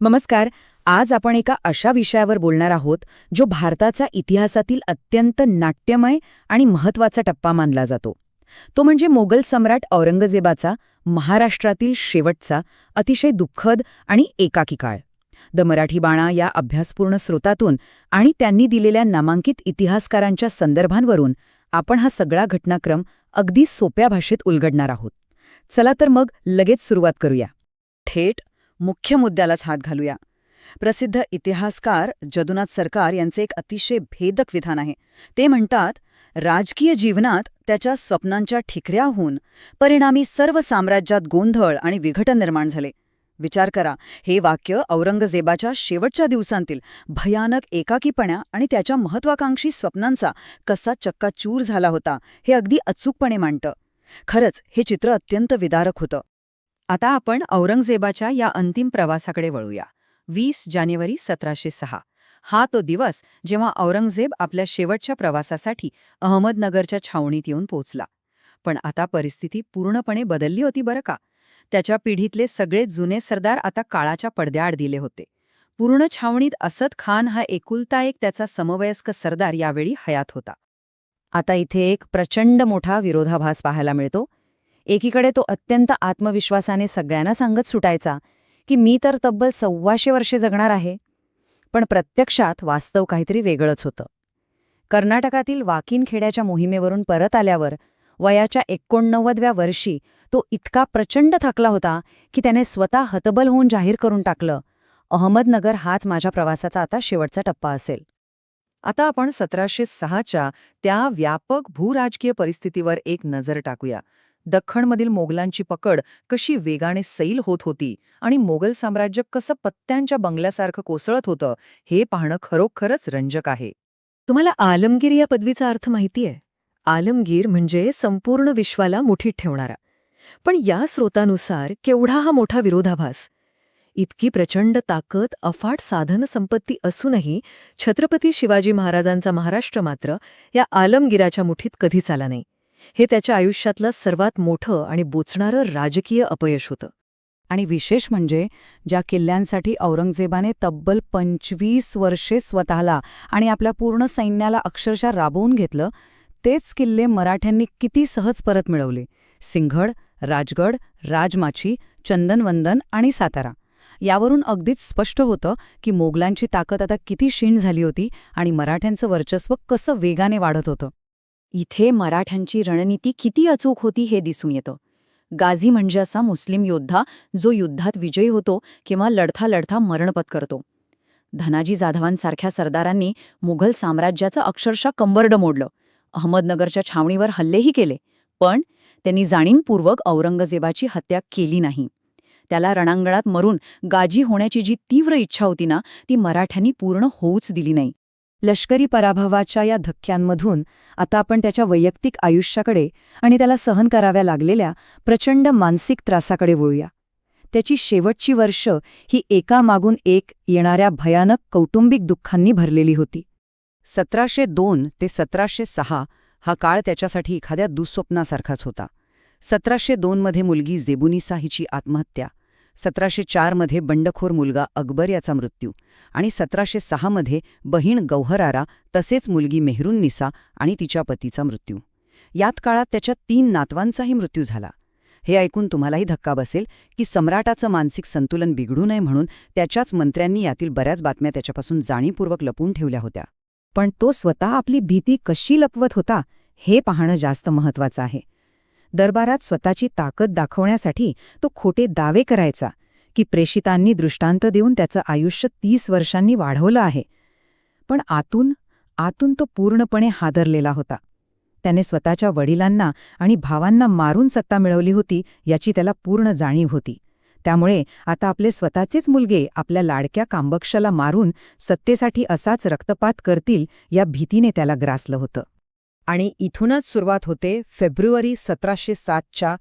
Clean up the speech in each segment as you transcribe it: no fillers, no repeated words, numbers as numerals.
नमस्कार. आज आपण एका अशा विषयावर बोलणार आहोत जो भारताचा इतिहासातील अत्यंत नाट्यमय आणि महत्त्वाचा टप्पा मानला जातो. तो म्हणजे मोगल सम्राट औरंगजेबाचा महाराष्ट्रातील शेवटचा अतिशय दुःखद आणि एकाकी काळ. द मराठी बाणा या अभ्यासपूर्ण स्रोतातून आणि त्यांनी दिलेल्या नामांकित इतिहासकारांच्या संदर्भांवरून आपण हा सगळा घटनाक्रम अगदी सोप्या भाषेत उलगडणार आहोत. चला तर मग लगेच सुरुवात करूया. थेट मुख्य मुद्द्यालाच हात घालूया. प्रसिद्ध इतिहासकार जदुनाथ सरकार यांचे एक अतिशय भेदक विधान आहे. ते म्हणतात, राजकीय जीवनात त्याच्या स्वप्नांच्या ठिकऱ्याहून परिणामी सर्व साम्राज्यात गोंधळ आणि विघटन निर्माण झाले. विचार करा, हे वाक्य औरंगजेबाच्या शेवटच्या दिवसांतील भयानक एकाकीपणा आणि त्याच्या महत्वाकांक्षी स्वप्नांचा कसा चक्काचूर झाला होता हे अगदी अचूकपणे मांडतं. खरंच हे चित्र अत्यंत विदारक होतं. आता आपण औरंगजेबाच्या या अंतिम प्रवासाकडे वळूया. 20 जानेवारी 1706 हा तो दिवस जेव्हा औरंगजेब आपल्या शेवटच्या प्रवासासाठी अहमदनगरच्या छावणीत येऊन पोचला. पण आता परिस्थिती पूर्णपणे बदलली होती बरं का. त्याच्या पिढीतले सगळे जुने सरदार आता काळाच्या पडद्याआड दिले होते. पूर्ण छावणीत असद खान हा एकुलता एक त्याचा समवयस्क सरदार यावेळी हयात होता. आता इथे एक प्रचंड मोठा विरोधाभास पाहायला मिळतो. एकीकडे तो अत्यंत आत्मविश्वासाने सगळ्यांना सांगत सुटायचा की मी तर तब्बल 125 वर्षे जगणार आहे. पण प्रत्यक्षात वास्तव काहीतरी वेगळंच होतं. कर्नाटकातील वाकिनखेड्याच्या मोहिमेवरून परत आल्यावर वयाच्या 89व्या वर्षी तो इतका प्रचंड थकला होता की त्याने स्वतः हतबल होऊन जाहीर करून टाकलं, अहमदनगर हाच माझ्या प्रवासाचा आता शेवटचा टप्पा असेल. आता आपण 1706च्या त्या व्यापक भूराजकीय परिस्थितीवर एक नजर टाकूया. दख्खनमधील मोगलांची पकड कशी वेगाने सैल होत होती आणि मोगल साम्राज्य कसं पत्त्यांच्या बंगल्यासारखं कोसळत होतं हे पाहणं खरोखरच रंजक आहे. तुम्हाला आलमगीर या पदवीचा अर्थ माहितीये? आलमगीर म्हणजे संपूर्ण विश्वाला मुठीत ठेवणारा. पण या स्रोतानुसार केवढा हा मोठा विरोधाभास. इतकी प्रचंड ताकद, अफाट साधनसंपत्ती असूनही छत्रपती शिवाजी महाराजांचा महाराष्ट्र मात्र या आलमगीराच्या मुठीत कधीच आला नाही. हे त्याच्या आयुष्यातलं सर्वात मोठं आणि बोचणारं राजकीय अपयश होतं. आणि विशेष म्हणजे ज्या किल्ल्यांसाठी औरंगजेबाने तब्बल 25 वर्षे स्वतःला आणि आपल्या पूर्ण सैन्याला अक्षरशः राबवून घेतलं, तेच किल्ले मराठ्यांनी किती सहज परत मिळवले. सिंहगड, राजगड, राजमाची, चंदनवंदन आणि सातारा. यावरून अगदीच स्पष्ट होतं की मोगलांची ताकद आता किती क्षीण झाली होती आणि मराठ्यांचं वर्चस्व कसं वेगाने वाढत होतं. इथे मराठ्यांची रणनीती किती अचूक होती हे दिसून येतं. गाझी म्हणजे असा मुस्लिम योद्धा जो युद्धात विजयी होतो किंवा लढता लढता मरण पत्करतो. धनाजी जाधवांसारख्या सरदारांनी मुघल साम्राज्याचं अक्षरशः कंबरडं मोडलं. अहमदनगरच्या छावणीवर हल्लेही केले. पण त्यांनी जाणीवपूर्वक औरंगजेबाची हत्या केली नाही. त्याला रणांगणात मरून गाजी होण्याची जी तीव्र इच्छा होती ना, ती मराठ्यांनी पूर्ण होऊच दिली नाही. लष्करी पराभवाच्या या धक्क्यांमधून आता आपण त्याच्या वैयक्तिक आयुष्याकडे आणि त्याला सहन कराव्या लागलेल्या प्रचंड मानसिक त्रासाकडे वळूया. त्याची शेवटची वर्ष ही एकामागून एक येणाऱ्या भयानक कौटुंबिक दुःखांनी भरलेली होती. 1702 ते 1706 हा काळ त्याच्यासाठी एखाद्या दुःस्वप्नासारखाच होता. 1702 मध्ये मुलगी जेबुनिसा हिची आत्महत्या, 1704 मध्ये बंडखोर मुलगा अकबर याचा मृत्यू आणि 1706 मध्ये बहीण गौहरारा तसेच मुलगी मेहरुन्निसा आणि तिच्या पतीचा मृत्यू. यात काळात त्याच्या 3 नातवांचाही मृत्यू झाला. हे ऐकून तुम्हालाही धक्का बसेल की सम्राटाचं मानसिक संतुलन बिघडू नये म्हणून त्याच्याच मंत्र्यांनी यातील बऱ्याच बातम्या त्याच्यापासून जाणीवपूर्वक लपवून ठेवल्या होत्या. पण तो स्वतः आपली भीती कशी लपवत होता हे पाहणं जास्त महत्त्वाचं आहे. दरबारात स्वतःची ताकद दाखवण्यासाठी तो खोटे दावे करायचा की प्रेषितांनी दृष्टांत देऊन त्याचं आयुष्य 30 वर्षांनी वाढवलं आहे. पण आतून तो पूर्णपणे हादरलेला होता. त्याने स्वतःच्या वडिलांना आणि भावांना मारून सत्ता मिळवली होती याची त्याला पूर्ण जाणीव होती. त्यामुळे आता आपले स्वतःचेच मुलगे आपल्या लाडक्या कांबक्षाला मारून सत्तेसाठी असाच रक्तपात करतील या भीतीने त्याला ग्रासलं होतं. आणि इथूनच सुरुवात होते फेब्रुवारी 1707च्या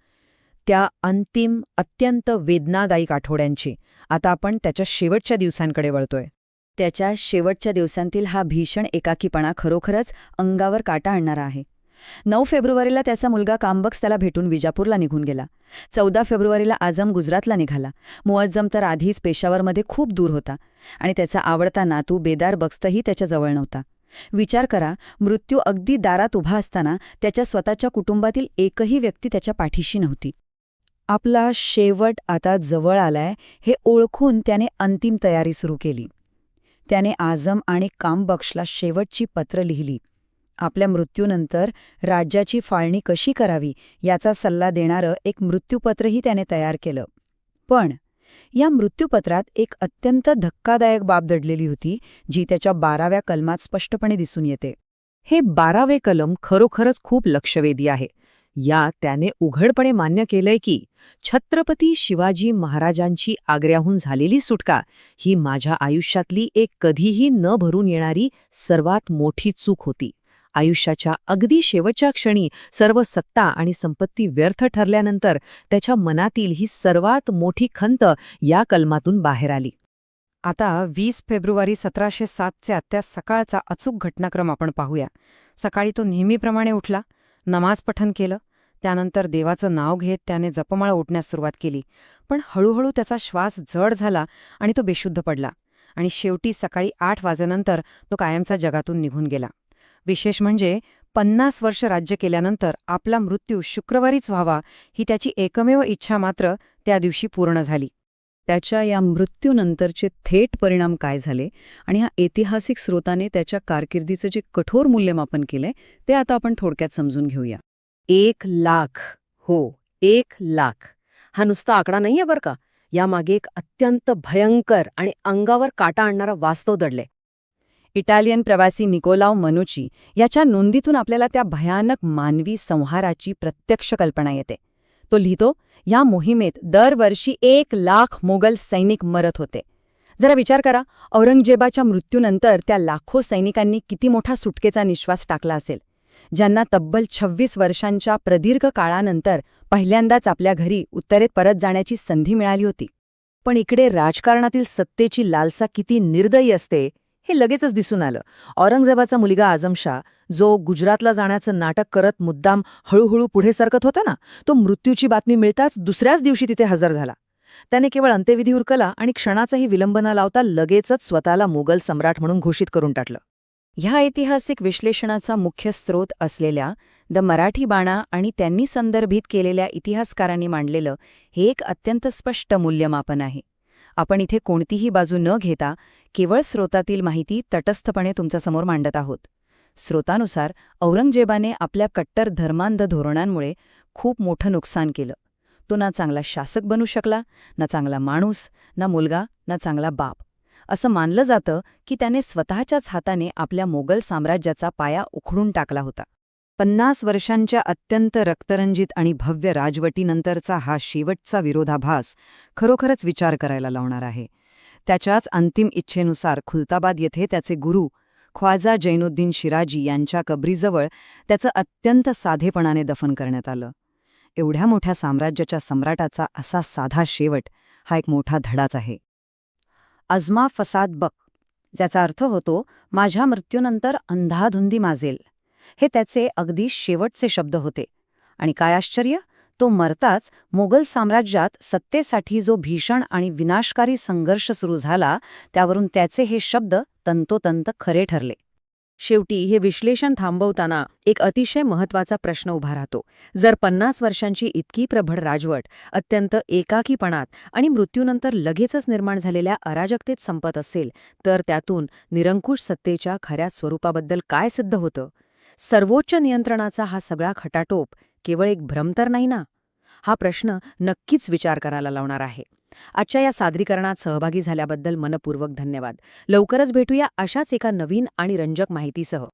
त्या अंतिम अत्यंत वेदनादायक आठवड्यांची. आता आपण त्याच्या शेवटच्या दिवसांकडे वळतोय. त्याच्या शेवटच्या दिवसांतील हा भीषण एकाकीपणा खरोखरच अंगावर काटा आणणारा आहे. 9 फेब्रुवारीला त्याचा मुलगा कांबक्स त्याला भेटून विजापूरला निघून गेला. 14 फेब्रुवारीला आझम गुजरातला निघाला. मुअज्जम तर आधीच पेशावरमध्ये खूप दूर होता आणि त्याचा आवडता नातू बेदार बख्तही त्याच्याजवळ नव्हता. विचार करा, मृत्यू अगदी दारात उभा असताना त्याच्या स्वतःच्या कुटुंबातील एकही व्यक्ती त्याच्या पाठीशी नव्हती. आपला शेवट आता जवळ आलाय हे ओळखून त्याने अंतिम तयारी सुरू केली. त्याने आझम आणि कामबख्शला शेवटची पत्र लिहिली. आपल्या मृत्यूनंतर राज्याची फाळणी कशी करावी याचा सल्ला देणारं एक मृत्यूपत्रही त्याने तयार केलं. पण या मृत्यूपत्रात एक अत्यंत धक्कादायक बाब दडलेली होती, जी त्याच्या 12व्या कलमात स्पष्टपणे दिसून येते. हे 12वे कलम खरोखरच खूप लक्षवेधी आहे. यात त्याने उघडपणे मान्य केलंय की छत्रपती शिवाजी महाराजांची आग्र्याहून झालेली सुटका ही माझ्या आयुष्यातली एक कधीही न भरून येणारी सर्वात मोठी चूक होती. आयुष्याच्या अगदी शेवटच्या क्षणी सर्व सत्ता आणि संपत्ती व्यर्थ ठरल्यानंतर त्याच्या मनातील ही सर्वात मोठी खंत या कलमातून बाहेर आली. आता 20 फेब्रुवारी 1707चे आत्या सकाळचा अचूक घटनाक्रम आपण पाहूया. सकाळी तो नेहमीप्रमाणे उठला, नमाज पठण केलं. त्यानंतर देवाचं नाव घेत त्याने जपमाळ ओढण्यास सुरुवात केली. पण हळूहळू त्याचा श्वास जड झाला आणि तो बेशुद्ध पडला. आणि शेवटी सकाळी 8 वाजेनंतर तो कायमचा जगातून निघून गेला. विशेष म्हणजे 50 वर्ष राज्य केल्यानंतर आपला मृत्यू शुक्रवारीच व्हावा ही त्याची एकमेव इच्छा मात्र त्या दिवशी पूर्ण झाली. त्याच्या या मृत्यूनंतरचे थेट परिणाम काय झाले आणि ह्या ऐतिहासिक स्रोताने त्याच्या कारकिर्दीचं जे कठोर मूल्यमापन केलंय ते आता आपण थोडक्यात समजून घेऊया. 1,00,000. हो, 1,00,000. हा नुसता आकडा नाहीये बरं का. यामागे एक अत्यंत भयंकर आणि अंगावर काटा आणणारा वास्तव दडले. इटालियन प्रवासी निकोलाव मनुची याच्या नोंदीतून आपल्याला त्या भयानक मानवी संहाराची प्रत्यक्ष कल्पना येते. तो लिहितो, या मोहिमेत दरवर्षी 1,00,000 मोगल सैनिक मरत होते. जरा विचार करा, औरंगजेबाच्या मृत्यूनंतर त्या लाखो सैनिकांनी किती मोठा सुटकेचा निश्वास टाकला असेल, ज्यांना तब्बल 26 वर्षांच्या प्रदीर्घ काळानंतर पहिल्यांदाच आपल्या घरी उत्तरेत परत जाण्याची संधी मिळाली होती. पण इकडे राजकारणातील सत्तेची लालसा किती निर्दयी असते हे लगेचच दिसून आलं. औरंगजेबाचा मुलगा आझमशाह, जो गुजरातला जाण्याचं नाटक करत मुद्दाम हळूहळू पुढे सरकत होता ना, तो मृत्यूची बातमी मिळताच दुसऱ्याच दिवशी तिथे हजर झाला. त्याने केवळ अंत्यविधी उरकला आणि क्षणाचाही विलंब न लावता लगेचच स्वतःला मोगल सम्राट म्हणून घोषित करून टाकलं. ह्या ऐतिहासिक विश्लेषणाचा मुख्य स्रोत असलेल्या द मराठी बाणा आणि त्यांनी संदर्भित केलेल्या इतिहासकारांनी मांडलेलं हे एक अत्यंत स्पष्ट मूल्यमापन आहे. आपण इथे कोणतीही बाजू न घेता केवळ स्रोतातील माहिती तटस्थपणे तुमच्यासमोर मांडत आहोत. स्रोतानुसार औरंगजेबाने आपल्या कट्टर धर्मांध धोरणांमुळे खूप मोठं नुकसान केलं. तो ना चांगला शासक बनू शकला, ना चांगला माणूस, ना मुलगा, ना चांगला बाप. असं मानलं जातं की त्याने स्वतःच्याच हाताने आपल्या मोगल साम्राज्याचा पाया उखडून टाकला होता. 50 वर्षांच्या अत्यंत रक्तरंजित आणि भव्य राजवटीनंतरचा हा शेवटचा विरोधाभास खरोखरच विचार करायला लावणार आहे. त्याच्याच अंतिम इच्छेनुसार खुलताबाद येथे त्याचे गुरु ख्वाजा जैनुद्दीन शिराजी यांच्या कबरीजवळ त्याचं अत्यंत साधेपणाने दफन करण्यात आलं. एवढ्या मोठ्या साम्राज्याच्या सम्राटाचा असा साधा शेवट हा एक मोठा धडाच आहे. अजमा फसाद बक, ज्याचा अर्थ होतो माझ्या मृत्यूनंतर अंधाधुंदी माजेल, हे त्याचे अगदी शेवटचे शब्द होते. आणि काय आश्चर्य, तो मरताच मोगल साम्राज्यात सत्तेसाठी जो भीषण आणि विनाशकारी संघर्ष सुरू झाला त्यावरून त्याचे हे शब्द तंतोतंत खरे ठरले. शेवटी हे विश्लेषण थांबवताना एक अतिशय महत्त्वाचा प्रश्न उभा राहतो. जर 50 वर्षांची इतकी प्रबळ राजवट अत्यंत एकाकीपणात आणि मृत्यूनंतर लगेचच निर्माण झालेल्या अराजकतेत संपत असेल, तर त्यातून निरंकुश सत्तेच्या खऱ्या स्वरूपाबद्दल काय सिद्ध होतं? सर्वोच्च नियंत्रणाचा हा सगळा खटाटोप केवळ एक भ्रम तर नाही ना? हा प्रश्न नक्कीच विचार करायला लावणार आहे. आजच्या या सादरीकरणात सहभागी झाल्याबद्दल मनपूर्वक धन्यवाद. लवकरच भेटूया अशाच एका नवीन आणि रंजक माहितीसह.